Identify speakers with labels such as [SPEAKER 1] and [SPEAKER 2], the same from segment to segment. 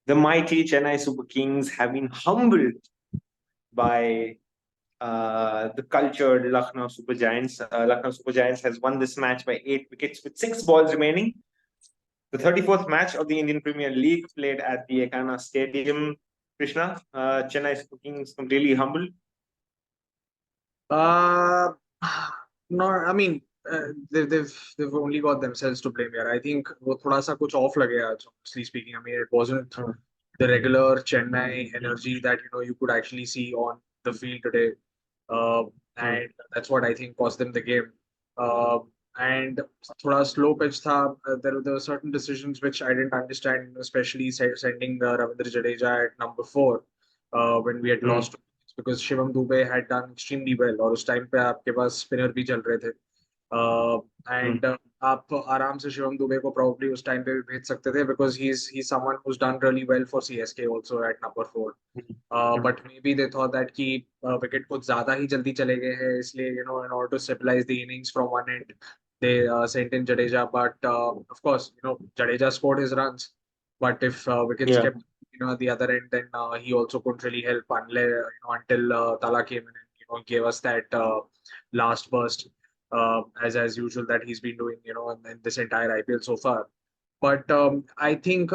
[SPEAKER 1] The mighty Chennai Super Kings have been humbled by the cultured Lucknow Super Giants. Lucknow Super Giants has won this match by 8 wickets with 6 balls remaining. The 34th match of the Indian Premier League played at the Ekana Stadium. Krishna, Chennai Super Kings completely humbled.
[SPEAKER 2] Uh, no, I mean, they've only got themselves to blame here. I think वो थोड़ा सा कुछ off लगे आज, honestly speaking. I mean, it wasn't the regular Chennai energy that you could actually see on the field today, uh, and that's what I think cost them the game. Uh, and थोड़ा slow pitch था. There were certain decisions which I didn't understand, especially sending Ravindra Jadeja at number 4 when we had lost because Shivam Dubey had done extremely well और उस time पे आपके पास spinner भी चल रहे थे एंड आप आराम से शिवम दुबे को probably उस टाइम पे भी भेज सकते थे because he's someone who's done really well for CSK also at number 4 but maybe they thought that कि विकेट कुछ ज्यादा ही जल्दी चले गए हैं इसलिए in order to stabilize the innings from one end they sent in Jadeja but of course Jadeja scored his runs but if wickets
[SPEAKER 1] Yeah.
[SPEAKER 2] kept at the other end then he also couldn't really help unless until Tala came in and gave us that last burst as usual that he's been doing in this entire IPL so far. But I think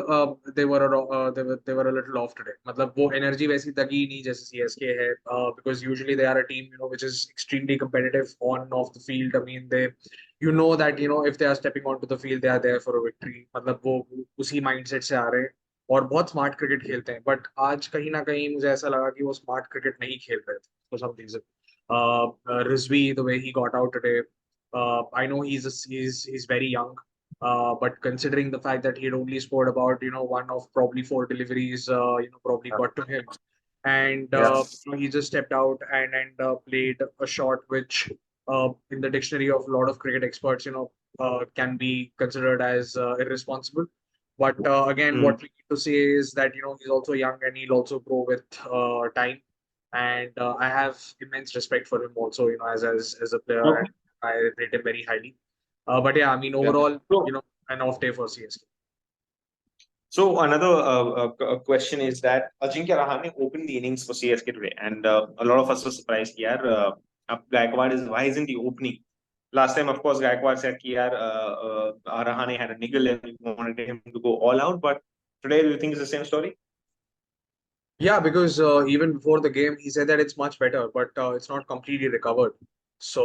[SPEAKER 2] they were a little off today. मतलब वो energy वैसी दगी नहीं जैसे CSK है because usually they are a team which is extremely competitive on and off the field. I mean they that if they are stepping onto the field they are there for a victory. मतलब वो उसी mindset से आ रहे हैं और बहुत smart cricket खेलते हैं. But आज कहीं ना कहीं मुझे ऐसा लगा कि वो smart cricket नहीं खेल रहे थे for some reason. Rizvi, the way he got out today, I know he's very young. But considering the fact that he had only scored about one of probably 4 deliveries, probably got to him, and
[SPEAKER 1] Yeah.
[SPEAKER 2] he just stepped out and played a shot which, in the dictionary of a lot of cricket experts, can be considered as irresponsible. But again, what we need to say is that he's also young and he'll also grow with time. And I have immense respect for him also, as a player, and
[SPEAKER 1] Okay.
[SPEAKER 2] I rate him very highly. But yeah, I mean,
[SPEAKER 1] Yeah.
[SPEAKER 2] overall,
[SPEAKER 1] So,
[SPEAKER 2] an off day for CSK.
[SPEAKER 1] so another question is that Ajinkya Rahane opened the innings for CSK today, and a lot of us were surprised. Yeah, Gaikwad is why isn't he opening? Last time, of course, Gaikwad said that Rahane had a niggle and we wanted him to go all out. But today, do you think it's the same story?
[SPEAKER 2] Yeah, because even before the game, he said that it's much better, but it's not completely recovered. So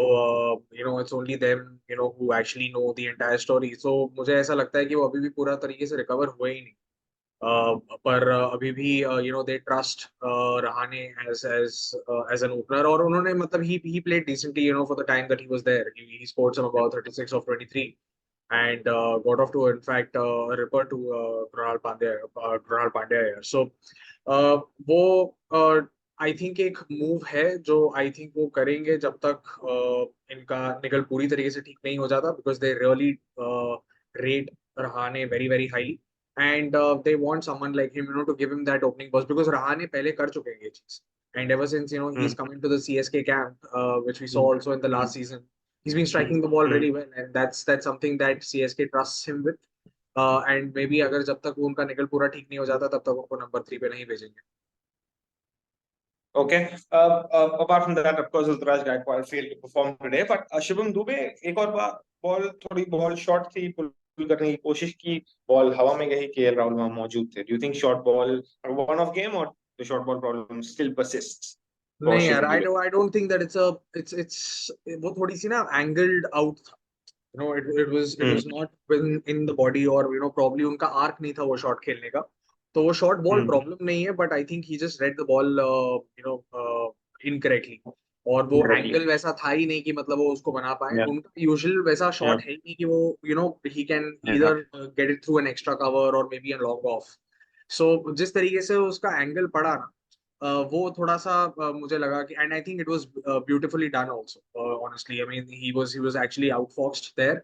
[SPEAKER 2] it's only them who actually know the entire story. So मुझे ऐसा लगता है कि वो अभी भी पूरा तरीके से recover हुए ही नहीं. पर अभी भी they trust Rahane as an opener और उन्होंने मतलब he played decently for the time that he was there. He scored some about 36 of 23 and got off to in fact a ripper to Krunal Pandya here. So वो I think एक move है जो आई think वो करेंगे जब तक इनका निकल पूरी तरीके से ठीक नहीं हो जाता because they really rate Rahane very very highly and they want someone like him to give him that opening boss because Rahane पहले कर चुके हैं ये चीज and ever since he is
[SPEAKER 1] Mm.
[SPEAKER 2] Coming to the CSK camp which we saw
[SPEAKER 1] Mm.
[SPEAKER 2] also in the last season he's been striking the ball
[SPEAKER 1] Mm.
[SPEAKER 2] really well and that's something that CSK trusts him with and may be अगर जब तक वो उनका निकल पूरा ठीक नहीं हो जाता तब तक उनको नंबर 3 पे नहीं भेजेंगे.
[SPEAKER 1] Okay. Apart from that, of course, Ruturaj Gaikwad failed to perform today. But Shivam Dubey एक और बॉल थोड़ी बॉल शॉर्ट थी पुल करने की कोशिश की बॉल हवा में गई केएल राहुल वहां मौजूद थे. Do you think short ball are one off game or the short ball problem still persists for
[SPEAKER 2] नहीं यार
[SPEAKER 1] Shivam Dubey?
[SPEAKER 2] I don't think that it's वो थोड़ी सी ना angled out था. It was not in the body or probably उनका arc नहीं था वो शॉट खेलने का तो वो शॉर्ट बॉल
[SPEAKER 1] Mm.
[SPEAKER 2] प्रॉब्लम नहीं है but I think he just read the ball incorrectly और वो
[SPEAKER 1] Directly.
[SPEAKER 2] एंगल वैसा था ही नहीं कि मतलब वो उसको बना पाए
[SPEAKER 1] Yeah.
[SPEAKER 2] उनका यूजुअल वैसा
[SPEAKER 1] Yeah.
[SPEAKER 2] शॉट है ही नहीं कि वो he can
[SPEAKER 1] Yeah.
[SPEAKER 2] Either get it through an extra cover और maybe an long off so जिस तरीके से उसका एंगल पड़ा ना वो थोड़ा सा मुझे लगा कि and I think it was beautifully done also honestly I mean he was actually outfoxed there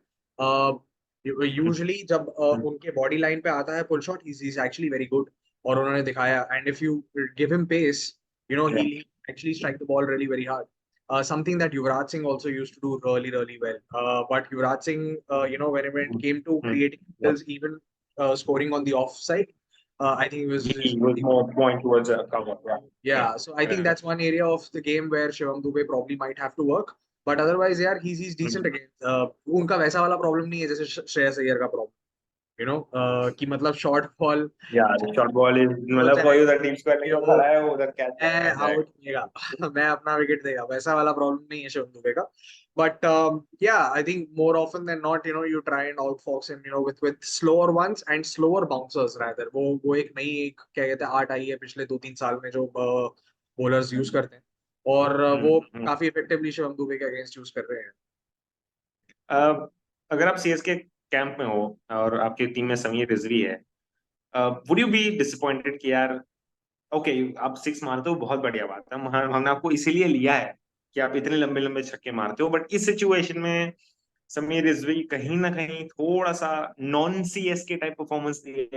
[SPEAKER 2] usually जब उनके बॉडी लाइन पे आता है pull shot he is actually very good और उन्होंने दिखाया and if you give him pace
[SPEAKER 1] Yeah.
[SPEAKER 2] he actually strike the ball really very hard. Something that Yuvraj Singh also used to do really really well. But Yuvraj Singh, when it came to
[SPEAKER 1] Mm.
[SPEAKER 2] creating
[SPEAKER 1] Yeah.
[SPEAKER 2] skills, even scoring on the off side, I think
[SPEAKER 1] He was more going towards a cover.
[SPEAKER 2] yeah. So I think that's one area of the game where Shivam Dube probably might have to work. But otherwise, yeah, he's decent again. उनका वैसा वाला problem नहीं है जैसे श्रेयस अय्यर का problem. You know, कि मतलब short ball
[SPEAKER 1] Yeah, the short ball is
[SPEAKER 2] हो
[SPEAKER 1] मतलब कोई
[SPEAKER 2] जाएगा
[SPEAKER 1] उधर टीम स्क्वायर नहीं
[SPEAKER 2] फिर वो
[SPEAKER 1] खड़ा है, वो उधर कैच
[SPEAKER 2] मैं
[SPEAKER 1] जाएगा
[SPEAKER 2] आउट
[SPEAKER 1] exact.
[SPEAKER 2] देगा मैं अपना विकेट देगा वैसा वाला प्रॉब्लम नहीं है शिवम दुबे का but yeah I think more often than not you try and outfox him with slower ones and slower bouncers rather वो एक नई एक क्या कहते हैं आर्ट आई है पिछले 2-3 साल में जो बॉलर्स यूज करते हैं और वो काफी इफेक्टिवली शिवम दुबे के अगेंस्ट यूज कर रहे हैं
[SPEAKER 1] अगर आप सीएसके कैंप में हो और आपकी टीम में समीर रिजवी है, वुड यू बी डिसअपॉइंटेड कि यार ओके आप सिक्स मारते हो, बहुत बढ़िया बात है, हमने आपको इसीलिए लिया है कि आप इतने लंबे लंबे छक्के मारते हो, बट इस सिचुएशन में समीर रिजवी कहीं ना कहीं थोड़ा सा नॉन सीएसके टाइप परफॉर्मेंस दिए?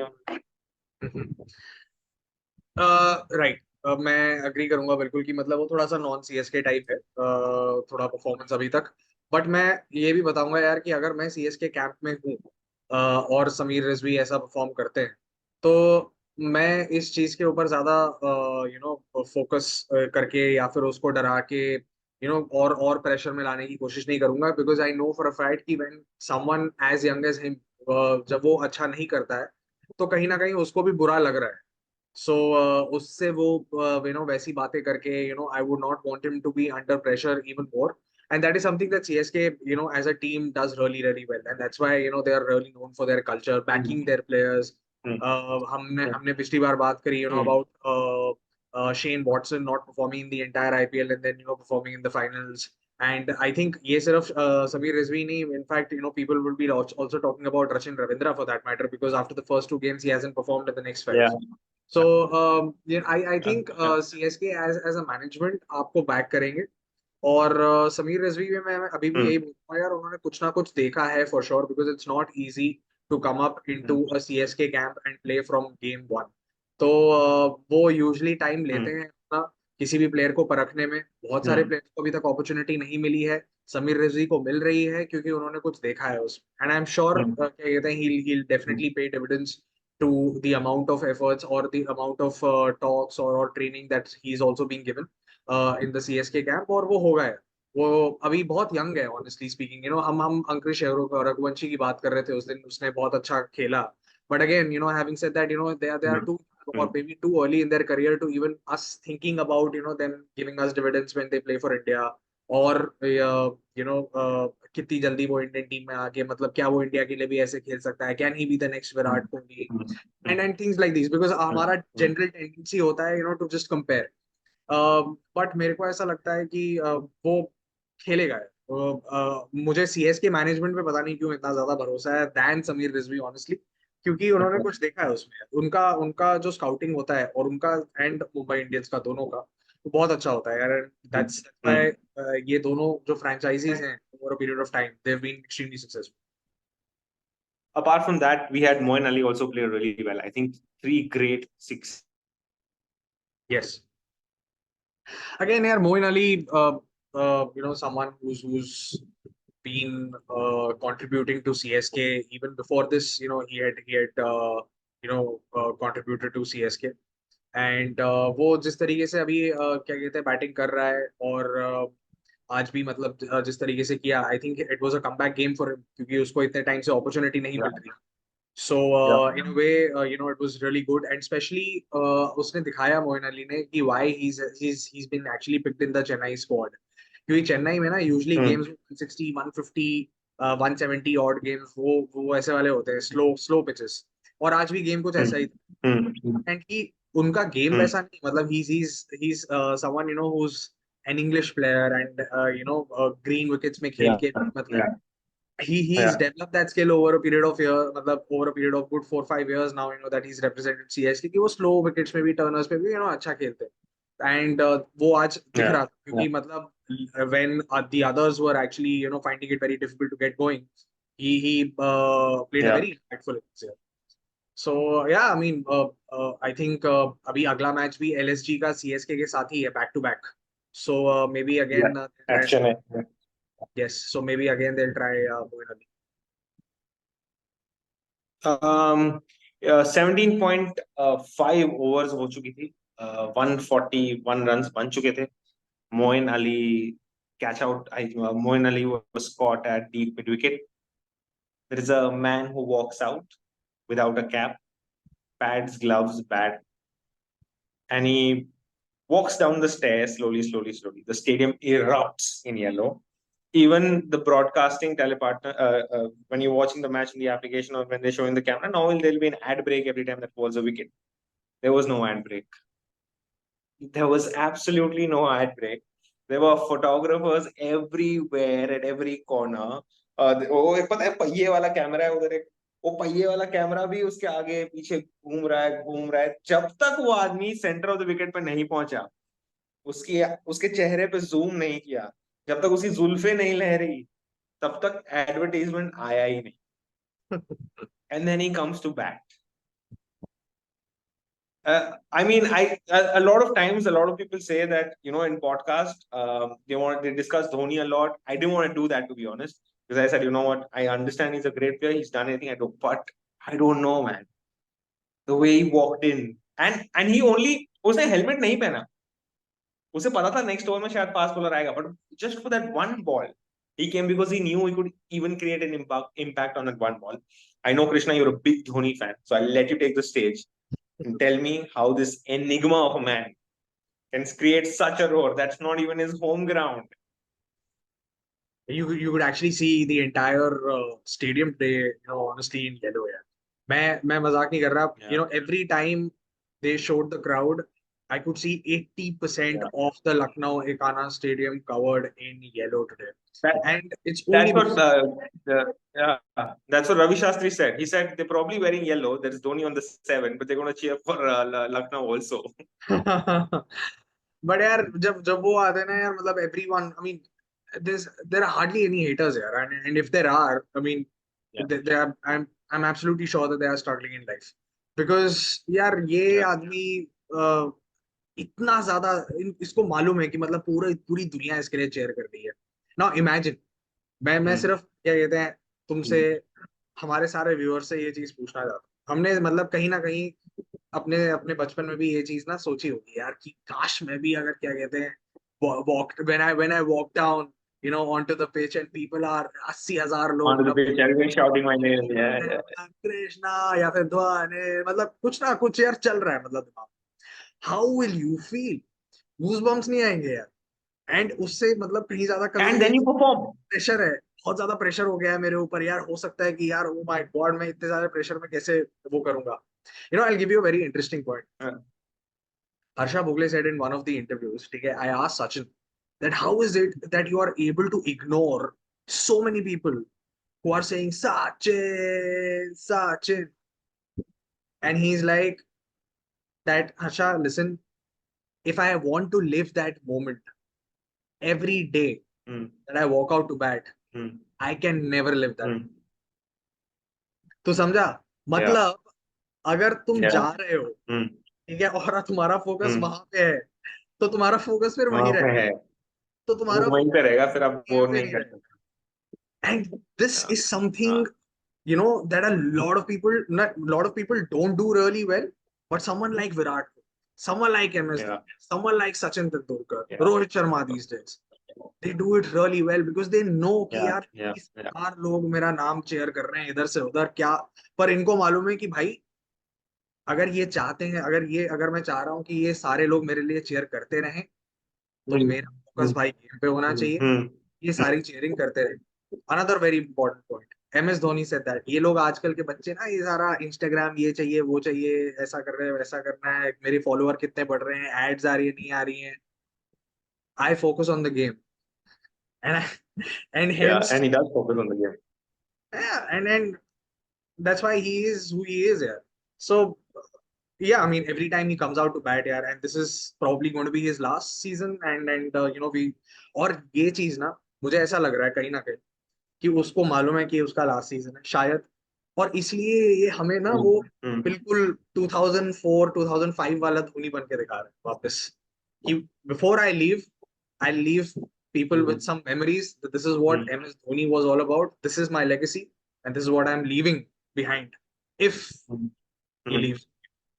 [SPEAKER 2] राइट मैं अग्री करूंगा बिल्कुल कि मतलब वो थोड़ा सा नॉन सीएसके टाइप है थोड़ा परफॉर्मेंस अभी तक बट मैं ये भी बताऊंगा यार कि अगर मैं सीएसके कैंप में हूँ और समीर रिजवी ऐसा परफॉर्म करते हैं तो मैं इस चीज के ऊपर ज्यादा फोकस करके या फिर उसको डरा के और प्रेशर में लाने की कोशिश नहीं करूंगा because I know for a fact कि when someone as young as him जब वो अच्छा नहीं करता है तो कहीं ना कहीं उसको भी बुरा लग रहा है सो उससे वो वैसी बातें करके I would not want him to be under pressure even more and that is something that CSK as a team does really well and that's why they are really known for their culture backing their players हमने हमने पिछली बार बात करी about Shane Watson not performing in the entire IPL and then performing in the finals and I think ये सिर्फ Samir Rizvi नहीं in fact people will be also talking about Rachin Ravindra for that matter because after the first two games he hasn't performed in the next five. So yeah, I think CSK as a management आपको back करेंगे और समीर रिजवी में मैं अभी भी यही बोलूंगा यार उन्होंने कुछ ना कुछ देखा है for sure because it's not easy to come up into a CSK camp and play from game one तो वो यूजुअली टाइम लेते हैं अपना किसी भी प्लेयर को परखने में बहुत सारे प्लेयर्स को अभी तक अपॉर्चुनिटी नहीं मिली है समीर रिजवी को मिल रही है क्योंकि उन्होंने कुछ देखा है उसमें एंड आई एम श्योर क्या कहते हैं he definitely pay dividends to the amount of efforts or the amount of talks or training that he's also being given in the CSK camp और वो होगा है वो अभी बहुत यंग है ऑनेस्टली स्पीकिंग हम अंकुश रघुवंशी की बात कर रहे थे उस दिन उसने बहुत अच्छा खेला but again having said that they are too or maybe too early in their career to even us thinking about them giving us dividends when they play for India और कितनी जल्दी वो इंडियन टीम में आके मतलब क्या वो India के लिए भी ऐसे खेल सकता है can he be the next Virat Kohli and things like these because हमारा जनरल टेंडेंसी होता है टू जस्ट कंपेयर बट मेरे को ऐसा लगता है कि वो खेलेगा मुझे सीएस के मैनेजमेंट पे पता नहीं क्यों इतना ज्यादा भरोसा है दैन समीर रिजवी ऑनेस्टली क्योंकि उन्होंने कुछ देखा है उसमें उनका उनका जो स्काउटिंग होता है और उनका एंड मुंबई इंडियंस का दोनों का वो बहुत अच्छा होता है यार दैट्स व्हाई ये दोनों जो फ्रेंचाइजीज हैं over a period of time they have been extremely successful
[SPEAKER 1] Apart from that, we had Moin Ali also play really well. I think 3 great 6.
[SPEAKER 2] Yes. Again, yeah, Moin Ali, someone who's been contributing to CSK even before this. He had contributed to CSK, and वो जिस तरीके से अभी क्या कहते हैं batting कर रहा है और आज भी मतलब जिस तरीके से किया आई think it was a comeback game for him क्योंकि उसको इतने टाइम से अपॉर्चुनिटी नहीं मिल रही So in a way, it was really good, and especially उसने दिखाया मोइन अली ने कि why he's been actually picked in the Chennai squad. क्योंकि चेन्नई में ना usually games 160, 150, 170 odd games वो ऐसे वाले होते हैं slow pitches. और आज भी गेम कुछ ऐसा ही था. And उनका गेम वैसा नहीं मतलब he's someone who's an English player and green wickets में खेल के मतलब he's developed that skill over a period of year मतलब over a period of good 4-5 years now that he's represented CSK कि वो slow wickets में भी turners पे भी अच्छा खेलते हैं and वो आज दिख रहा था क्योंकि मतलब when the others were actually finding it very difficult to get going he played a very impactful innings here so yeah I mean I think अभी अगला मैच भी LSG का CSK के साथ ही है back to back so maybe again
[SPEAKER 1] Action है.
[SPEAKER 2] yes so maybe again they'll try Moeen Ali.
[SPEAKER 1] 17.5 overs हो चुकी थी, 141 रन्स बन चुके थे. Moin Ali catch out. Moin Ali was caught at deep mid wicket. There is a man who walks out without a cap, pads, gloves, bat, and he walks down the stairs slowly, slowly, slowly. The stadium erupts in yellow. Even the broadcasting telepartner, when you're watching the match in the application or when they're showing the camera, now there'll be an ad break every time that falls a wicket. There was no ad break. There was absolutely no ad break. There were photographers everywhere at every corner. वो एक पता है पहिए वाला camera है उधर एक, वो पहिए वाला कैमरा भी उसके आगे पीछे घूम रहा है जब तक वो आदमी सेंटर ऑफ द विकेट पे नहीं पहुंचा, उसकी उसके चेहरे पे जूम नहीं किया, जब तक उसकी जुल्फे नहीं लहरी, तब तक एडवर्टाइजमेंट आया ही नहीं. And then he comes to bat. I mean, a lot of times, a lot of people say that, you know, in podcast, they discuss Dhoni a lot. I didn't want to do that, to be honest, because I said, you know what, I understand he's a great player, he's done anything I do, but I don't know, man. The way he walked in, and he only उसने helmet नहीं पहना, उसे पता था next over में शायद fast bowler आएगा, but just for that one ball he came because he knew he could even create an impact on that one ball. I know, Krishna, you're a big Dhoni fan, so I'll let you take the stage and tell me how this enigma of a man can create such a roar that's not even his home ground.
[SPEAKER 2] You could actually see the entire stadium play, you know, honestly in yellow. Yeah, मैं मजाक नहीं कर रहा.
[SPEAKER 1] Yeah.
[SPEAKER 2] You know, every time they showed the crowd, I could see 80% of the Lucknow Ekana Stadium covered in yellow today. And it's only
[SPEAKER 1] that's what Ravi Shastri said. He said they're probably wearing yellow. There's Dhoni on the 7, but they're going to cheer for Lucknow also.
[SPEAKER 2] But यार जब वो आते हैं ना यार, मतलब everyone, I mean, there are hardly any haters here, and if there are, I mean, they are, I'm absolutely sure that they are struggling in life, because यार ये आदमी इतना ज्यादा इसको मालूम है कि मतलब पूरी दुनिया इसके लिए चेयर कर रही है. नाउ इमेजिन, मैं सिर्फ क्या कहते हैं तुमसे, हमारे सारे व्यूअर्स से ये चीज पूछना चाहता हूँ. हमने मतलब कहीं ना कहीं अपने अपने बचपन में भी ये चीज ना सोची होगी यार कि काश मैं भी अगर क्या कहते हैं when I walk down, you know, onto the pitch and people are 80,000 लोग
[SPEAKER 1] Onto the pitch, everyone shouting my name. Yeah.
[SPEAKER 2] Krishna या फिर ध्वनि, मतलब कुछ ना कुछ यार चल रहा है मतलब दिमाग. How will you feel? Goosebumps नहीं आएंगे यार. एंड उससे मतलब कहीं ज्यादा
[SPEAKER 1] And then you perform.
[SPEAKER 2] Pressure है, बहुत ज्यादा प्रेशर हो गया है मेरे ऊपर यार. हो सकता है कि यार ओ माय गॉड मैं इतने ज्यादा प्रेशर में कैसे वो करूंगा. You know, I'll give you a very interesting point. Harsha Bhogle said in one of the interviews, okay, I asked Sachin that how is it that you are able to ignore so many people who are saying Sachin, Sachin, and he's like that, Harsha, listen, if I want to live that moment every day that I walk out to bat, I can never live that. तो समझा मतलब, अगर तुम जा रहे हो, ठीक है, और तुम्हारा फोकस वहां पे है, तो तुम्हारा फोकस फिर वहीं रहेगा, तो तुम्हारा
[SPEAKER 1] वहीं पे रहेगा, फिर आप वो नहीं कर सकते.
[SPEAKER 2] And this is something, you know, that a lot of people don't do really well, but someone like Virat, someone like MS Dhoni, someone like Sachin Tendulkar, Rohit Sharma these days, they do it really well because they know कि यार 30,000 लोग मेरा नाम chair कर रहे हैं इधर से उधर क्या, पर इनको मालूम है कि भाई अगर ये चाहते हैं, अगर मैं चाह रहा हूँ कि ये सारे लोग मेरे लिए चेयर करते रहें, तो मेरा फोकस भाई गेम पे होना चाहिए, ये सारी चेयरिंग करते रहे. Another very important point, MS Dhoni said that ये लोग आजकल के बच्चे ना, ये सारा इंस्टाग्राम ये चाहिए वो चाहिए, ऐसा कर रहे हैं वैसा करना है, मेरे फॉलोअर कितने बढ़ रहे हैं, एड्स आ रही है नहीं आ रही हैं. I focus on the game, and hence
[SPEAKER 1] and he does focus on the game.
[SPEAKER 2] Yeah, and that's why he is who he is. Yeah. So yeah, I mean, every time he comes out to bat, yeah, and this is probably going to be his last season, and you know, we और ये चीज ना मुझे ऐसा लग रहा है कहीं ना कहीं कि उसको मालूम है कि उसका लास्ट सीजन है शायद, और इसलिए ये हमें ना वो बिल्कुल 2004 2005 वाला धोनी बन के दिखा रहे हैं वापस कि before I leave people with some memories that this is what MS Dhoni was all about, this is my legacy, and this is what I'm leaving behind. If he leaves.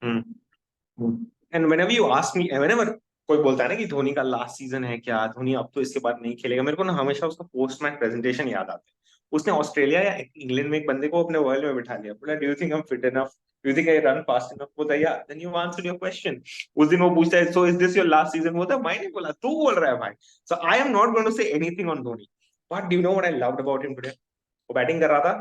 [SPEAKER 1] And whenever you ask me, whenever कोई बोलता है ना कि धोनी का last season है क्या, धोनी अब तो इसके बाद नहीं खेलेगा, मेरे को ना हमेशा उसका पोस्ट मैच प्रेजेंटेशन याद आता है. उसने ऑस्ट्रेलिया या इंग्लैंड में एक बंदे को अपने वर्ल्ड में बिठा लिया, बोला do you think I am fit enough, do you think I run fast enough, बोलता yeah then you answered your question. उस दिन वो पूछता है so is this your last season, बोलता मैं नहीं बोला, तू बोल रहा है भाई. So I am not going to say anything on Dhoni, but do you know what I loved about him today. वो बैटिंग कर रहा था,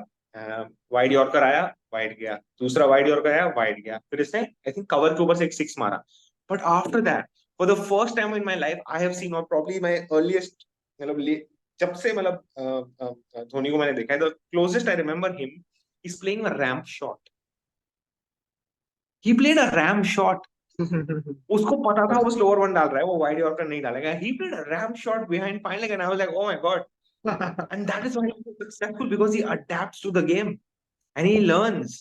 [SPEAKER 1] वाइड यॉर्कर आया, वाइड गया, दूसरा वाइड यॉर्कर आया, वाइड गया, फिर इसने आई थिंक कवर के ऊपर से एक सिक्स मारा. But after that for the first time in my life I have seen, और प्रॉब्ली माय अर्लीस्ट, मतलब जब से मतलब धोनी को मैंने देखा है, the closest I remember him is playing a ramp shot. He played a ramp shot. उसको पता था वो स्लोअर वन डाल रहा है, वो वाइड यॉर्कर नहीं डालेगा. He played a ramp shot behind fine leg and I was like oh my God. And that is why he's so successful, because he adapts to the game and he learns.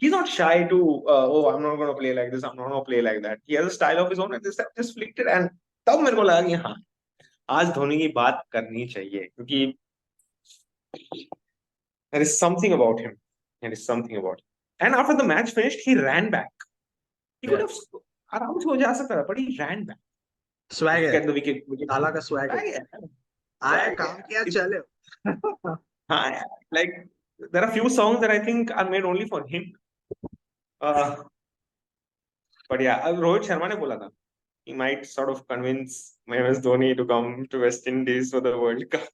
[SPEAKER 1] He's not shy to, oh, I'm not going to play like this, I'm not going to play like that. He has a style of his own, and this just flicked it. And तब मेरे को लगा कि हाँ, आज धोनी की बात करनी चाहिए, क्योंकि there is something about him. There is something about him. And after the match finished, he ran back. He could have आराम से हो जा सकता था, but he ran back.
[SPEAKER 2] Swag है,
[SPEAKER 1] Get the wicket.
[SPEAKER 2] ताला का swag है. आया काम किया चले.
[SPEAKER 1] हाँ, like there are few songs that I think are made only for him. But yeah, Rohit Sharma ने बोला था he might sort of convince MS Dhoni to come to West Indies for the World Cup.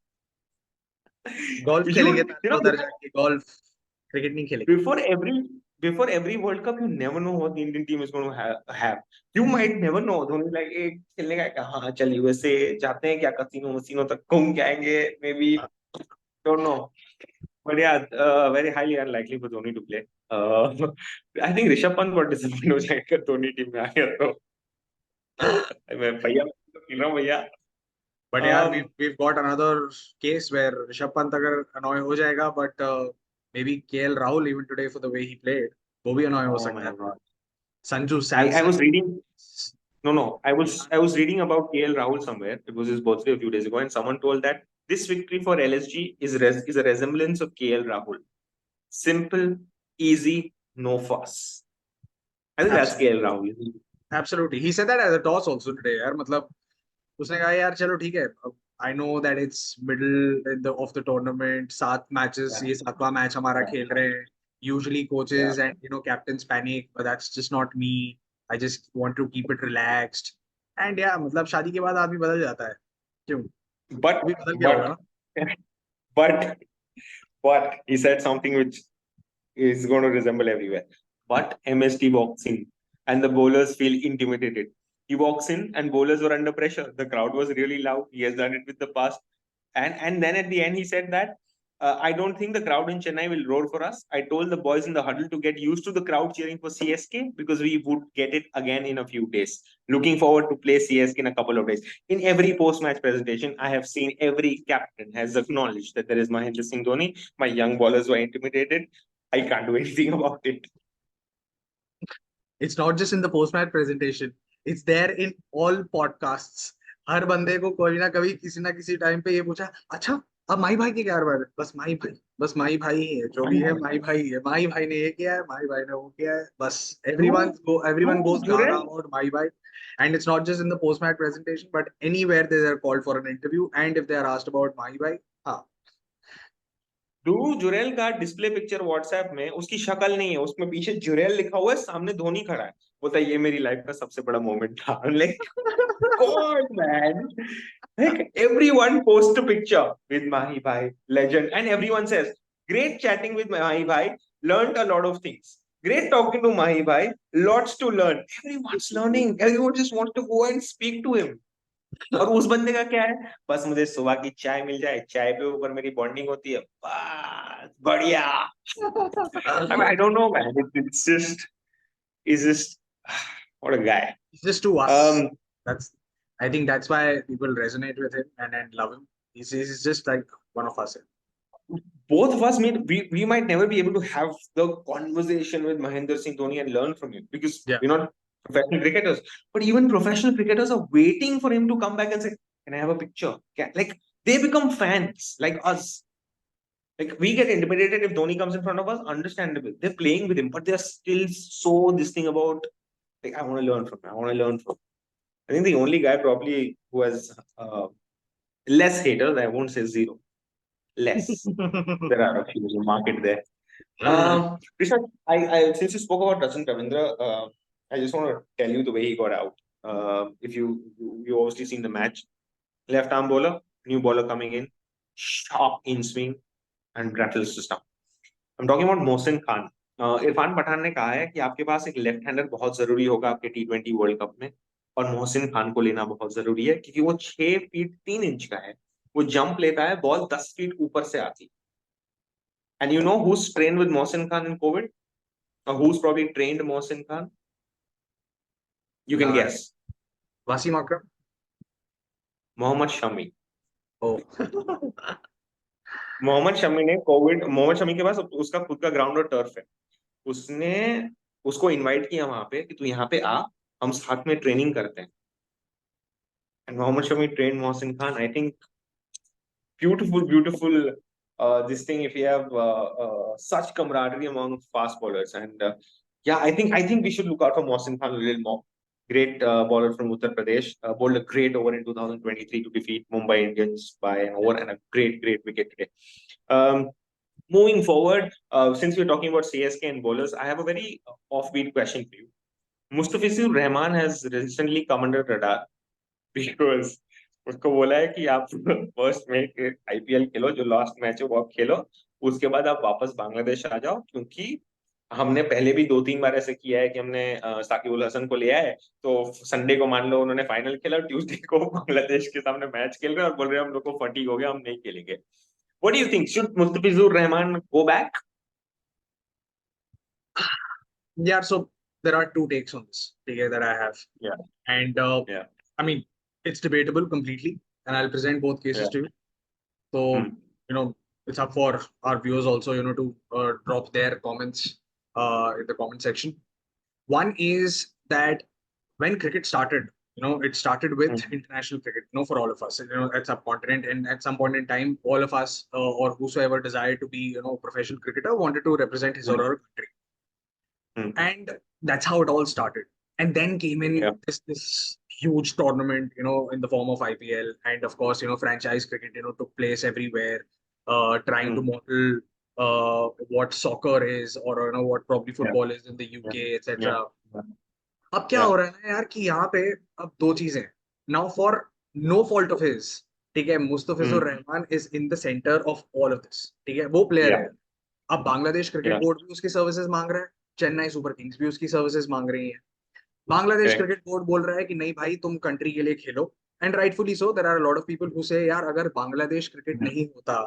[SPEAKER 2] Golf खेलेंगे उधर जाके, golf, cricket नहीं खेलेंगे.
[SPEAKER 1] Before every World Cup, you never know what the Indian team is going to have. You might never know. Dhoni like एक खेलने का क्या, हाँ चल USA जाते हैं क्या, कसिनो मसीनो तक घूम के आएंगे, maybe, don't know. But yeah, very highly unlikely for Dhoni to play. I think Rishabh Pant बहुत disappoint हो जाएगा धोनी टीम में आ गया तो. मैं भैया खेल रहा हूँ भैया.
[SPEAKER 2] But yeah, we've got another case where Rishabh Pant अगर annoy हो जाएगा, but maybe KL Rahul even today for the way he played, वो भी annoy हो सकता है. Sanju Samson.
[SPEAKER 1] I was reading. No. I was reading about KL Rahul somewhere. It was his birthday a few days ago, and someone told that this victory for LSG is a resemblance of KL Rahul. Simple, easy, no fuss. I think that's KL Rahul.
[SPEAKER 2] Absolutely. He said that as a toss also today. यार मतलब उसने कहा यार चलो ठीक है. I know that it's middle of the tournament. 7 matches, ये 7वां match हमारा खेल रहे हैं. Usually coaches and captains panic, but that's just not me. I just want to keep it relaxed. And yeah, मतलब शादी के बाद आदमी बदल जाता है. क्यों?
[SPEAKER 1] But he said something which is going to resemble everywhere. But MST walks in and the bowlers feel intimidated. He walks in and bowlers were under pressure. The crowd was really loud. He has done it with the past. And then at the end, he said that I don't think the crowd in Chennai will roar for us. I told the boys in the huddle to get used to the crowd cheering for CSK because we would get it again in a few days. Looking forward to play CSK in a couple of days. In every post-match presentation, I have seen every captain has acknowledged that there is Mahendra Singh Dhoni. My young bowlers were intimidated. I can't do anything about it.
[SPEAKER 2] It's not just in the post-match presentation. It's there in all podcasts. हर बंदे को कोई ना कभी किसी ना किसी time पे ये पूछा, अच्छा अब माही भाई की क्या बात है? बस माही भाई ही है, जो भी है माही भाई है. माही भाई ने ये किया है, माही भाई ने वो किया है, बस everyone goes gaga about माही भाई. And it's not just in the post-match presentation, but anywhere they are called for an interview, and if they are asked about माही भाई, हाँ.
[SPEAKER 1] ध्रुव जुरेल का डिस्प्ले पिक्चर व्हाट्सएप में उसकी शक्ल नहीं है, उसमें पीछे जुरेल लिखा हुआ है, सामने धोनी खड़ा है. बोलता है ये मेरी लाइफ का सबसे बड़ा मोमेंट था. Like God man, like everyone posts a picture with Mahi Bhai, legend, and everyone says great chatting with Mahi Bhai, learned a lot of things, great talking to Mahi Bhai, lots to learn. Everyone's learning, everyone just wants to go and speak to him. और उस बंदे का क्या है, बस मुझे सुबह की चाय मिल जाए, चाय पे ऊपर मेरी बॉन्डिंग होती है, बस बढ़िया. I don't know man, it's just what a guy.
[SPEAKER 2] He's just to us. I think that's why people resonate with him and love him. He's just like one of us.
[SPEAKER 1] Both of us we might never be able to have the conversation with Mahendra Singh Dhoni and learn from him because we're not professional cricketers. But even professional cricketers are waiting for him to come back and say, "Can I have a picture?" Like they become fans like us. Like, we get intimidated if Dhoni comes in front of us, understandable. They're playing with him, but they're still so this thing about, like, I want to learn from him. I want to learn from him. I think the only guy probably who has less haters, I won't say zero, less. There are a few in the market there. Krishna, since you spoke about Rachin Ravindra, I just want to tell you the way he got out. If you obviously seen the match, left arm bowler, new bowler coming in, sharp in swing and rattles the stump. I'm talking about Mohsin Khan. Irfan Pathan ने कहा है कि आपके पास एक left hander बहुत जरूरी होगा आपके T20 वर्ल्ड कप में, और मोहसिन खान को लेना बहुत जरूरी है क्योंकि वो 6 फीट 3 इंच का है. वो जंप लेता है, बॉल 10 फीट ऊपर से आती. And you know who's trained with Mohsin Khan in COVID? Or who's probably trained Mohsin Khan? You can guess.
[SPEAKER 2] Wasim Akram?
[SPEAKER 1] Mohammad Shami.
[SPEAKER 2] Oh.
[SPEAKER 1] Mohammed Shami के पास उसका खुद का ग्राउंड और टर्फ है. उसने उसको इनवाइट किया वहां पे कि तू यहाँ पे आ, हम साथ में ट्रेनिंग करते हैं. And Mohammed Shami train Mohsin Khan. I think beautiful this thing if you have such camaraderie among fast bowlers. And yeah, I think we should look out for Mohsin Khan a little more. Great bowler from Uttar Pradesh, bowled a great over in 2023 to defeat Mumbai Indians by an over and a great wicket today. Moving forward, since we're talking about CSK and bowlers, I have a very offbeat question for you. Mustafizur Rahman has recently come under radar because उसको बोला है कि आप first में IPL खेलो, जो last match है वो आप खेलो, उसके बाद आप वापस बांग्लादेश आ जाओ, क्योंकि हमने पहले भी 2-3 बार ऐसे किया है कि हमने साकिब उल हसन को लिया है, तो संडे को मान लो उन्होंने फाइनल खेला, ट्यूसडे को बांग्लादेश के सामने मैच खेल रहे हैं और बोल रहे हैं हम लोग को फटीग हो गया, हम नहीं खेलेंगे. What do you think, should Mustafizur Rahman go back?
[SPEAKER 2] Yeah, so there are two takes on this that I have.
[SPEAKER 1] Yeah.
[SPEAKER 2] And I mean, it's debatable completely, and I'll present both cases to you. So, it's up for our viewers also, to drop their comments in the comment section. One is that when cricket started, it started with international cricket, for all of us, at subcontinent, and at some point in time, all of us or whosoever desired to be, professional cricketer wanted to represent his or her country. And that's how it all started. And then came in this huge tournament, in the form of IPL. And of course, franchise cricket, took place everywhere, trying to model what soccer is, or, what probably football is in the UK, etc. अब क्या हो रहा है ना यार कि यहाँ पे अब दो चीजें. Now for no fault of his, ठीक है, Mustafizur Rahman is in the center of all of this. ठीक है, वो प्लेयर है. अब बांग्लादेश क्रिकेट बोर्ड भी उसकी सर्विसेज मांग रहा है, चेन्नई सुपर किंग्स भी उसकी सर्विसेज मांग रही है. बांग्लादेश क्रिकेट बोर्ड बोल रहा है कि नहीं भाई, तुम कंट्री के लिए खेलो. And rightfully so, there are a lot of people who say यार अगर बांग्लादेश क्रिकेट नहीं होता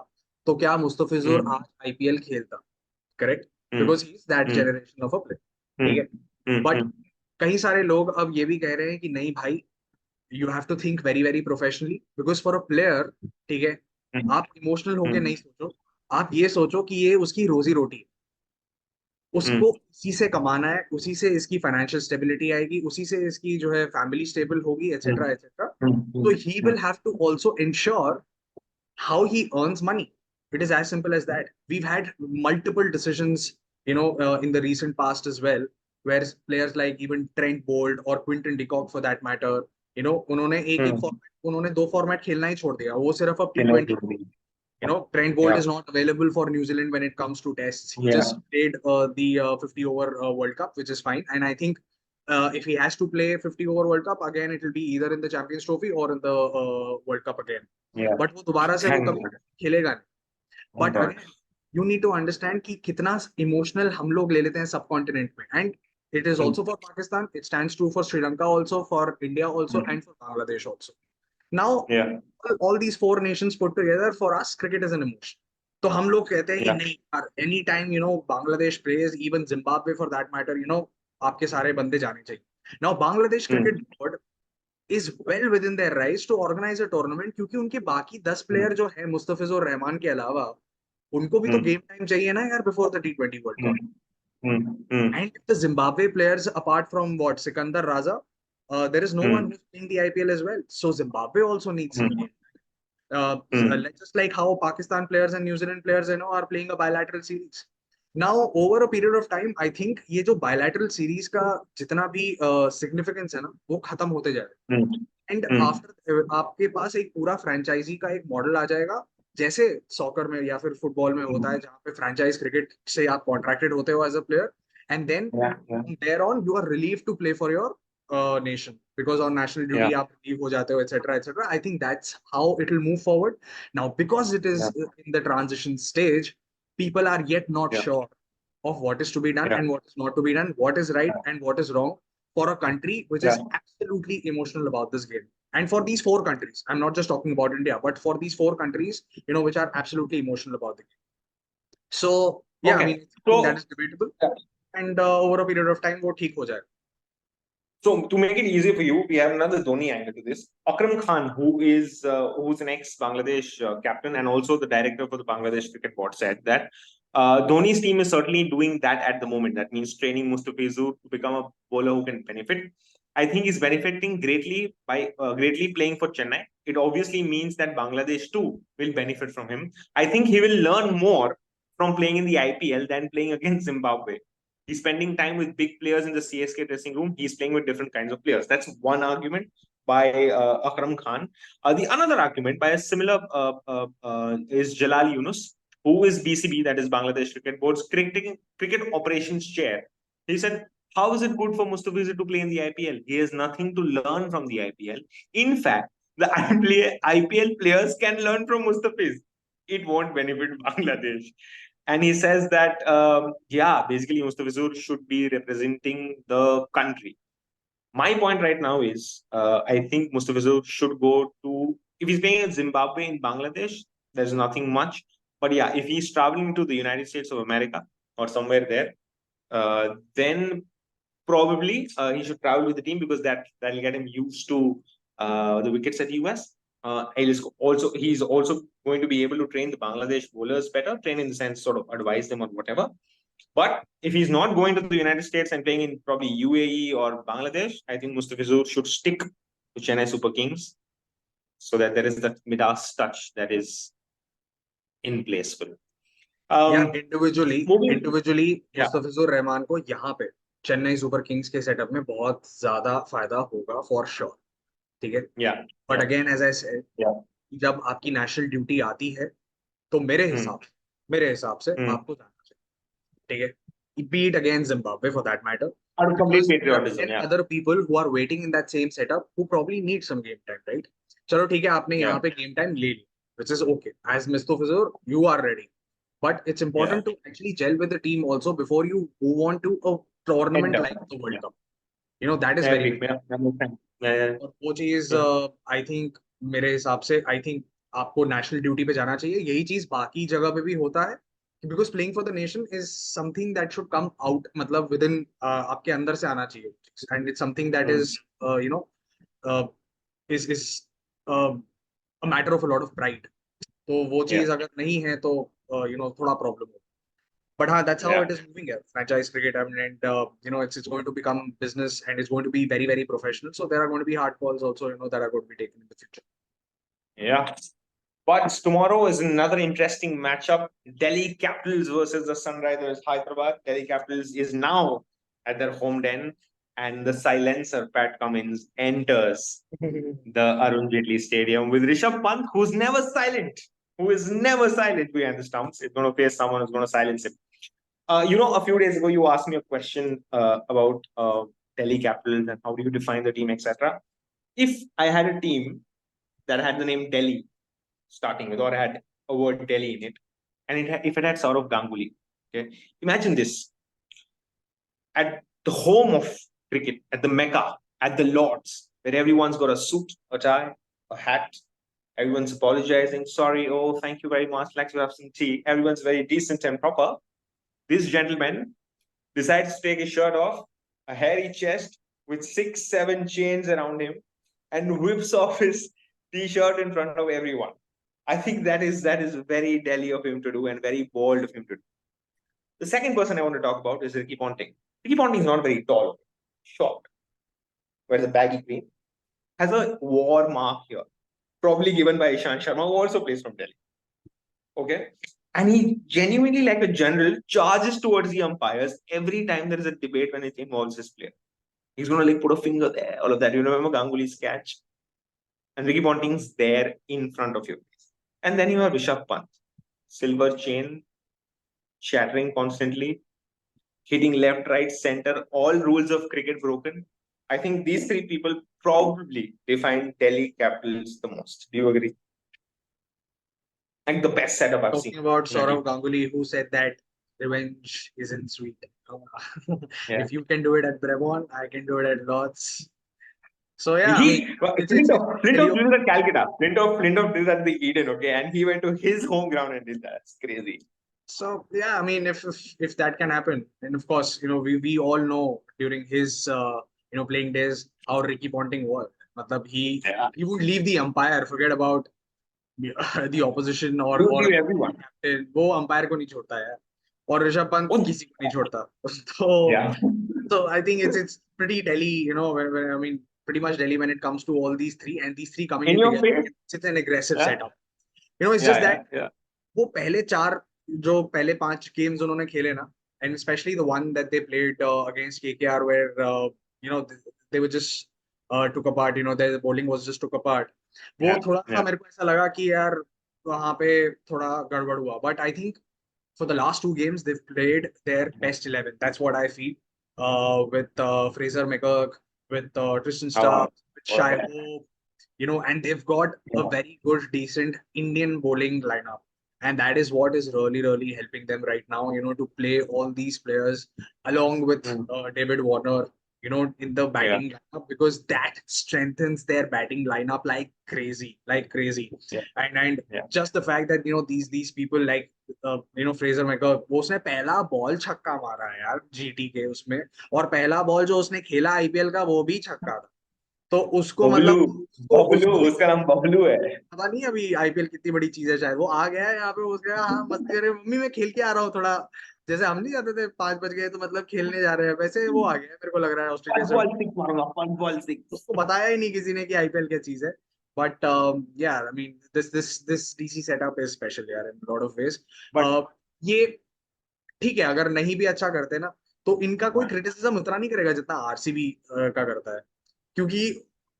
[SPEAKER 2] तो क्या मुस्तफिजुर आज आईपीएल खेलता? Correct, because he is that generation of a player. ठीक है, बट कई सारे लोग अब ये भी कह रहे हैं कि नहीं भाई, you have to think very very professionally, because for a player, ठीक है, आप इमोशनल होके नहीं सोचो, आप ये सोचो कि ये उसकी रोजी रोटी है, उसको उसी से कमाना है, उसी से इसकी फाइनेंशियल स्टेबिलिटी आएगी, उसी से इसकी जो है फैमिली स्टेबल होगी, एटसेट्रा एटसेट्रा. तो he will have to also ensure how he earns money. It is as simple as that. We've had multiple decisions, in the recent past as well, where players like even Trent Bolt or Quinton de Kock for that matter, उन्होंने एक format, उन्होंने 2 format खेलना ही छोड़ दिया, वो सिर्फ अब T20. Trent Bolt is not available for New Zealand when it comes to tests. He just played the 50 over World Cup, which is fine. And I think if he has to play 50 over World Cup again, it will be either in the Champions Trophy or in the World Cup again. But वो दोबारा से वो कभी खेलेगा नहीं. But again, you need to understand कि कितना emotional हम लोग ले लेते हैं subcontinent में. And it is also for Pakistan. It stands true for Sri Lanka also, for India also, and for Bangladesh also. Now, all these 4 nations put together, for us, cricket is an emotion. तो हम लोग कहते हैं कि नहीं यार, any time, Bangladesh plays, even Zimbabwe for that matter, आपके सारे बंदे जाने चाहिए. Now, Bangladesh cricket board is well within their rights to organize a tournament, क्योंकि उनके बाकी 10 प्लेयर जो है मुस्तफिजुर रहमान के अलावा, उनको भी तो गेम टाइम चाहिए ना यार before the T20 World Cup. And the Zimbabwe players, apart from what Sikandar Raza, there is no one who's playing the IPL as well. So Zimbabwe also needs some game time. Just like how Pakistan players and New Zealand players, are playing a bilateral series. Now, over a period of time, I think ये जो bilateral series का जितना भी significance है ना, वो खत्म होते जाएगा. एंड आफ्टर आपके पास एक पूरा फ्रेंचाइजी का एक मॉडल आ जाएगा, जैसे सॉकर में या फिर फुटबॉल में होता है, जहाँ पे फ्रेंचाइज क्रिकेट से आप कॉन्ट्रैक्टेड होते हो as a player, and then there on you are relieve to play for your nation because on national duty आप रिलीव हो जाते हो, etcetera etcetera. I think that's how it will move forward. Now because it is in the transition stage, people are yet not sure of what is to be done and what is not to be done, what is right and what is wrong for a country which is absolutely emotional about this game. And for these four countries, I'm not just talking about India, but for these four countries, which are absolutely emotional about the game. So, yeah, I mean, that is debatable. And over a period of time, वो ठीक हो जाएगा.
[SPEAKER 1] So to make it easier for you, we have another Dhoni angle to this. Akram Khan, who's an ex-Bangladesh captain and also the director for the Bangladesh Cricket Board, said that Dhoni's team is certainly doing that at the moment. That means training Mustafizur to become a bowler who can benefit. I think he's benefiting greatly by greatly playing for Chennai. It obviously means that Bangladesh too will benefit from him. I think he will learn more from playing in the IPL than playing against Zimbabwe. He's spending time with big players in the CSK dressing room. He's playing with different kinds of players. That's one argument by Akram Khan. The another argument by a similar is Jalal Yunus, who is BCB, that is Bangladesh Cricket Board's cricket operations chair. He said, how is it good for Mustafizur to play in the IPL? He has nothing to learn from the IPL. In fact, the IPL players can learn from Mustafizur. It won't benefit Bangladesh. And he says that, basically Mustafizur should be representing the country. My point right now is, I think Mustafizur should go to, if he's playing in Zimbabwe in Bangladesh, there's nothing much. But yeah, if he's traveling to the United States of America or somewhere there, then probably he should travel with the team because that'll get him used to the wickets at US. He's also going to be able to train the Bangladesh bowlers better, train in the sense sort of advise them on whatever. But if he's not going to the United States and playing in probably UAE or Bangladesh, I think Mustafizur should stick to Chennai Super Kings so that there is that Midas touch that is in place for him.
[SPEAKER 2] Individually, Mustafizur Rahman को यहाँ पे Chennai Super Kings के setup में बहुत ज्यादा फायदा होगा for sure. ठीक है. But again as I said, जब आपकी नेशनल ड्यूटी आती है तो मेरे हिसाब से आपको जाना चाहिए. ठीक है. Be it against Zimbabwe for that matter.
[SPEAKER 1] Complete patriotism.
[SPEAKER 2] Other people who are waiting in that same setup who probably need some game time, right? चलो ठीक है, आपने यहाँ पे game time ले ली, which is okay. As Mustafizur, you are ready. But it's important to actually gel with the team also before you move on to a tournament like the World Cup. That is very important. और वो चीज I think मेरे हिसाब से I think आपको national duty पे जाना चाहिए. यही चीज बाकी जगह पे भी होता है, because playing for the nation is something that should come out, मतलब within आपके अंदर से आना चाहिए, and it's something that is is a matter of a lot of pride. तो वो चीज अगर नहीं है तो थोड़ा प्रॉब्लम हो. But that's how it is moving here. Franchise cricket, I mean, and it's going to become business and it's going to be very, very professional. So there are going to be hard calls also, that are going to be taken in the future.
[SPEAKER 1] Yeah. But tomorrow is another interesting matchup. Delhi Capitals versus the Sunrisers Hyderabad. Delhi Capitals is now at their home den, and the silencer Pat Cummins enters the Arun Jaitley Stadium with Rishabh Pant, who is never silent behind the stumps. He's going to face someone who's going to silence him. A few days ago, you asked me a question about Delhi Capitals and how do you define the team, etc. If I had a team that had the name Delhi starting with, or had a word Delhi in it, and if it had Saurav Ganguly, okay, imagine this: at the home of cricket, at the Mecca, at the Lords, where everyone's got a suit, a tie, a hat, everyone's apologizing, sorry, oh, thank you very much, like to have some tea. Everyone's very decent and proper. This gentleman decides to take his shirt off, a hairy chest with 6-7 chains around him, and whips off his t-shirt in front of everyone. I think that is very Delhi of him to do and very bold of him to do. The second person I want to talk about is Ricky Ponting. Ricky Ponting is not very tall, short, wears a baggy green, has a war mark here. probably given by Ishant Sharma, who also plays from Delhi. Okay. And he genuinely, like a general, charges towards the umpires every time there is a debate when it involves his player. He's going to like put a finger there, all of that. You remember Ganguly's catch? And Ricky Ponting's there in front of your face. And then you have Rishabh Pant, silver chain, shattering constantly, hitting left, right, center, all rules of cricket broken. I think these three people probably define Delhi Capitals the most. Do you agree? Like the best setup I've seen.
[SPEAKER 2] Talking about
[SPEAKER 1] in a team.
[SPEAKER 2] Saurav Ganguly, who said that revenge isn't sweet.
[SPEAKER 1] Yeah.
[SPEAKER 2] If you can do it at Bremont, I can do it at Lords. So yeah, I mean, it's
[SPEAKER 1] Flintoff did it at Calcutta. Flintoff did it at the Eden, okay, and he went to his home ground and did that. It's crazy.
[SPEAKER 2] so yeah, I mean, if that can happen, and of course, we all know during his playing days how Ricky Ponting was. Matlab,
[SPEAKER 1] Yeah.
[SPEAKER 2] he would leave the umpire, forget about the opposition or
[SPEAKER 1] everyone.
[SPEAKER 2] captain. वो umpire को नहीं छोड़ता यार, और ऋषभ पंत किसी को नहीं छोड़ता.
[SPEAKER 1] Yeah.
[SPEAKER 2] So I think it's pretty Delhi, I mean, pretty much Delhi when it comes to all these three, and these three coming in together.
[SPEAKER 1] Face?
[SPEAKER 2] It's an aggressive
[SPEAKER 1] Yeah.
[SPEAKER 2] setup. It's just that
[SPEAKER 1] Yeah.
[SPEAKER 2] वो पहले 5 games उन्होंने खेले ना, and especially the one that they played against KKR where they were just took apart, their bowling was just took apart. वो थोड़ा सा मेरे को ऐसा लगा कि यार वहाँ पे थोड़ा गड़बड़ हुआ, but I think for the last 2 games they've played their best 11. That's what I feel. With Fraser McGurk, with Tristan Stark, with Shai Hope, and they've got a very good, decent Indian bowling lineup. And that is what is really, really helping them right now, to play all these players along with David Warner, in the batting lineup, because that strengthens their batting lineup like crazy.
[SPEAKER 1] Yeah.
[SPEAKER 2] And just the fact that, these people like, Fraser McGurk, वो उसने पहला ball छक्का मारा है यार GT के उसमें, और पहला बॉल जो उसने खेला आईपीएल का वो भी छक्का था. तो उसको
[SPEAKER 1] उसका नाम बबलू है.
[SPEAKER 2] पता नहीं अभी आईपीएल कितनी बड़ी चीज है, शायद वो आ गया है यहाँ पे, उसका हाँ मस्ती करे, मम्मी मैं खेल के आ रहा हूँ थोड़ा, जैसे हम नहीं जाते थे 5 बज गए तो मतलब खेलने जा रहे हैं, वैसे वो आ गया है मेरे को लग रहा है ऑस्ट्रेलिया से. उसको बताया ही नहीं किसी ने कि आईपीएल क्या चीज है. But I mean this DC setup is special यार इन लॉट ऑफ वेज. ये ठीक है, अगर नहीं भी अच्छा करते ना तो इनका कोई क्रिटिसिज्म उतना नहीं करेगा जितना आरसीबी का करता है, क्योंकि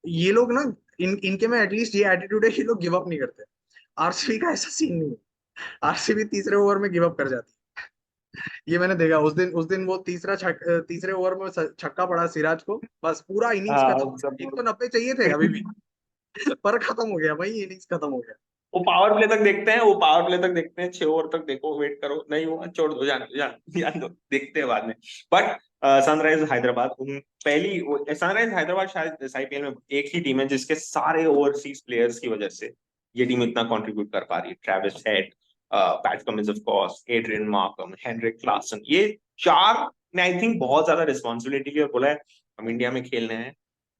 [SPEAKER 2] ये लोग ना इनके में एटलीस्ट ये एटीट्यूड है, ये लोग गिव अप नहीं करते. आरसीबी का ऐसा सीन नहीं है. आरसीबी तीसरे ओवर में गिव अप कर जाती है. ये मैंने देखा उस दिन वो तीसरे ओवर में छक्का पड़ा सिराज को, बस पूरा इनिंग्स खत्म. 190 चाहिए थे अभी भी, पर खत्म हो गया भाई, इनिंग्स खत्म हो गया.
[SPEAKER 1] वो पावर प्ले तक देखते हैं 6 ओवर तक देखो, वेट करो, नहीं हुआ छोड़ दो, जान दो, देखते हैं बाद में. But sunrise Hyderabad sunrise Hyderabad शायद इस आईपीएल में एक ही टीम है जिसके सारे ओवरसीज प्लेयर्स की वजह से ये टीम इतना कंट्रीब्यूट कर पा रही है. Travis Head, Pat Cummins of course, Adrian Markram, Heinrich Klaasen, ये 4 ने आई थिंक बहुत ज्यादा रिस्पॉन्सिबिलिटी ली और बोला है हम इंडिया में खेलने हैं,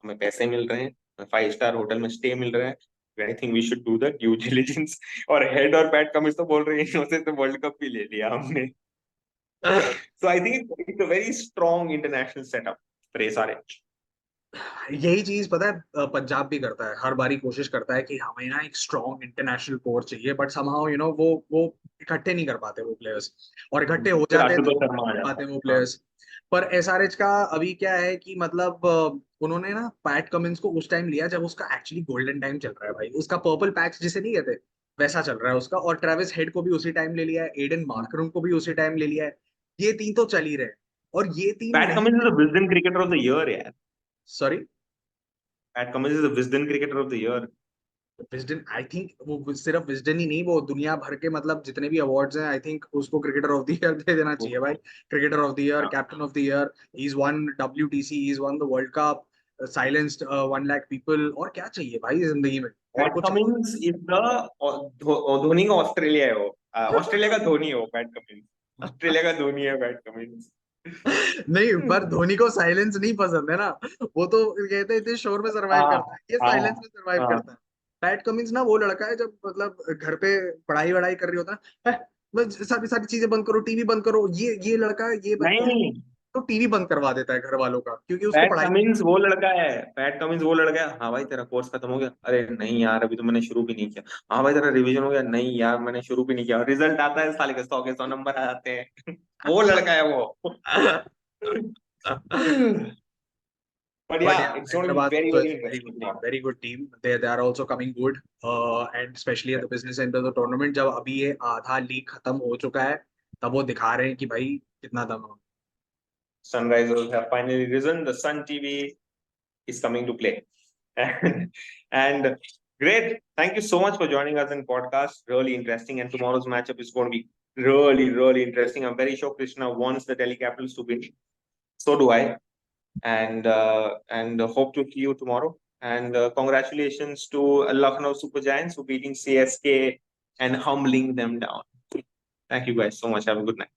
[SPEAKER 1] हमें पैसे मिल रहे हैं, 5 स्टार होटल में स्टे मिल रहा है, I think we should do the due diligence. और हेड और पैट कमिंस तो बोल रहे हैं उसे तो वर्ल्ड कप भी ले लिया हमने. So I think it's a very strong international setup for SRH.
[SPEAKER 2] यही चीज पता है पंजाब भी करता है, हर बारी कोशिश करता है कि हमें ना एक स्ट्रॉन्ग इंटरनेशनल कोर चाहिए, बट समहाउ वो इकट्ठे नहीं कर पाते वो प्लेयर्स, और इकट्ठे हो जाते हैं तो पाते वो प्लेयर्स. पर एसआरएच का अभी क्या है कि मतलब उन्होंने ना पैट कमिंस को उस टाइम लिया जब उसका एक्चुअली गोल्डन टाइम चल रहा है भाई, उसका पर्पल पैच जिसे नहीं कहते वैसा चल रहा है उसका, और ट्रेविस हेड को भी उसी टाइम ले लिया है, एडन मार्करम को भी उसी टाइम ले लिया है. ये 3 तो चल ही रहे, और ये 3
[SPEAKER 1] Pat Cummins is the Wisden cricketer of the year यार.
[SPEAKER 2] Sorry,
[SPEAKER 1] Pat Cummins is the Wisden cricketer of the year.
[SPEAKER 2] Wisden, I think वो सिर्फ विजडन ही नहीं, वो दुनिया भर के मतलब जितने भी अवार्ड्स हैं, आई थिंक उसको क्रिकेटर ऑफ द ईयर दे देना चाहिए भाई. Cricketer of the year, captain of the year, he is one WTC, he is one the world cup, silenced 1 lakh people, और क्या चाहिए भाई जिंदगी में.
[SPEAKER 1] PAT Cummins is the Dhoni का ऑस्ट्रेलिया है, वो ऑस्ट्रेलिया का धोनी है वो. पैट कमिंस ऑस्ट्रेलिया का धोनी है पैट कमिंस.
[SPEAKER 2] नहीं, पर धोनी को साइलेंस नहीं पसंद है ना, वो तो कहते हैं इतने शोर में सरवाइव करता है, ये साइलेंस में सरवाइव करता है. पैट कमिंस ना वो लड़का है जब मतलब घर पे पढ़ाई वढ़ाई कर रही होता है, सारी चीजें बंद करो, टीवी बंद करो, ये लड़का, ये
[SPEAKER 1] नहीं,
[SPEAKER 2] तो टीवी बंद करवा देता है घर वालों का, क्योंकि उसको
[SPEAKER 1] पैट
[SPEAKER 2] पढ़ाई।
[SPEAKER 1] कमिंस वो लड़का है, पैट कमिंस वो लड़का है। हाँ भाई तेरा कोर्स खत्म हो गया, अरे नहीं यार अभी तो मैंने शुरू भी नहीं किया। हाँ भाई तेरा रिवीजन हो गया, नहीं यार मैंने शुरू भी नहीं किया। रिजल्ट आता है साले के 100 नंबर आ जाते हैं। वो लड़का है वो। But
[SPEAKER 2] But
[SPEAKER 1] yeah,
[SPEAKER 2] yeah,
[SPEAKER 1] it's going to be
[SPEAKER 2] Hyderabad
[SPEAKER 1] very,
[SPEAKER 2] तो is
[SPEAKER 1] very
[SPEAKER 2] very
[SPEAKER 1] interesting
[SPEAKER 2] good team,
[SPEAKER 1] tomorrow.
[SPEAKER 2] very good team. They are also coming good, and especially at the business end of the tournament. जब अभी ये आधा league खत्म हो चुका है, तब वो दिखा रहे हैं कि भाई कितना दम है।
[SPEAKER 1] Sunrisers have finally risen. The Sun TV is coming to play. And great. Thank you so much for joining us in podcast. Really interesting. And tomorrow's matchup is going to be really, really interesting. I'm very sure Krishna wants the Delhi Capitals to win. So do I. And hope to see you tomorrow. And congratulations to Lucknow Super Giants for beating CSK and humbling them down. Thank you guys so much. Have a good night.